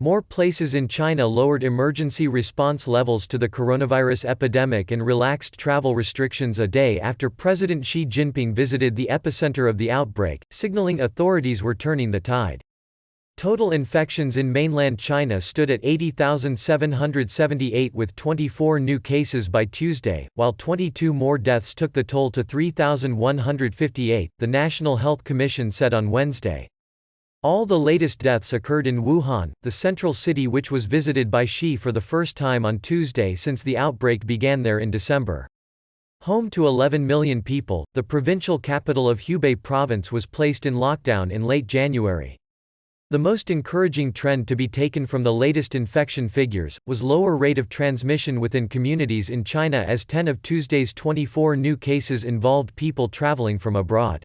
More places in China lowered emergency response levels to the coronavirus epidemic and relaxed travel restrictions a day after President Xi Jinping visited the epicenter of the outbreak, signaling authorities were turning the tide. Total infections in mainland China stood at 80,778 with 24 new cases by Tuesday, while 22 more deaths took the toll to 3,158, the National Health Commission said on Wednesday. All the latest deaths occurred in Wuhan, the central city which was visited by Xi for the first time on Tuesday since the outbreak began there in December. Home to 11 million people, the provincial capital of Hubei province was placed in lockdown in late January. The most encouraging trend to be taken from the latest infection figures was lower rate of transmission within communities in China, as 10 of Tuesday's 24 new cases involved people traveling from abroad.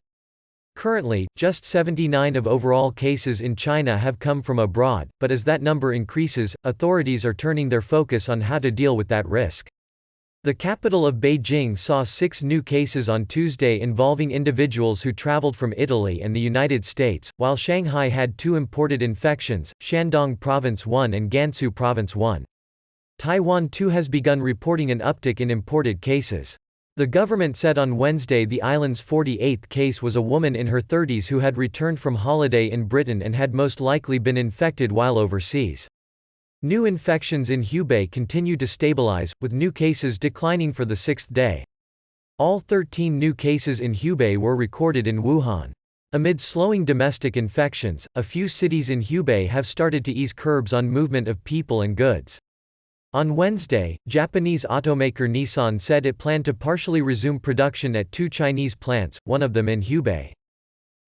Currently, just 79 of overall cases in China have come from abroad, but as that number increases, authorities are turning their focus on how to deal with that risk. The capital of Beijing saw 6 new cases on Tuesday involving individuals who traveled from Italy and the United States, while Shanghai had 2 imported infections, Shandong Province 1 and Gansu Province 1. Taiwan too has begun reporting an uptick in imported cases. The government said on Wednesday the island's 48th case was a woman in her 30s who had returned from holiday in Britain and had most likely been infected while overseas. New infections in Hubei continue to stabilize, with new cases declining for the 6th day. All 13 new cases in Hubei were recorded in Wuhan. Amid slowing domestic infections, a few cities in Hubei have started to ease curbs on movement of people and goods. On Wednesday, Japanese automaker Nissan said it planned to partially resume production at 2 Chinese plants, one of them in Hubei.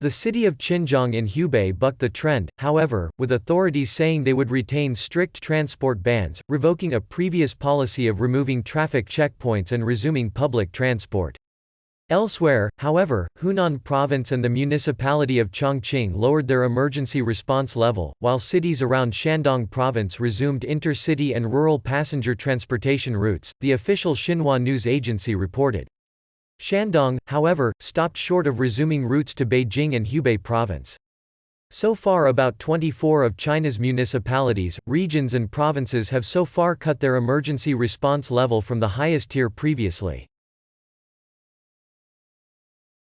The city of Xinjiang in Hubei bucked the trend, however, with authorities saying they would retain strict transport bans, revoking a previous policy of removing traffic checkpoints and resuming public transport. Elsewhere, however, Hunan Province and the municipality of Chongqing lowered their emergency response level, while cities around Shandong Province resumed intercity and rural passenger transportation routes, the official Xinhua news agency reported. Shandong, however, stopped short of resuming routes to Beijing and Hubei Province. So far, about 24 of China's municipalities, regions and provinces have so far cut their emergency response level from the highest tier previously.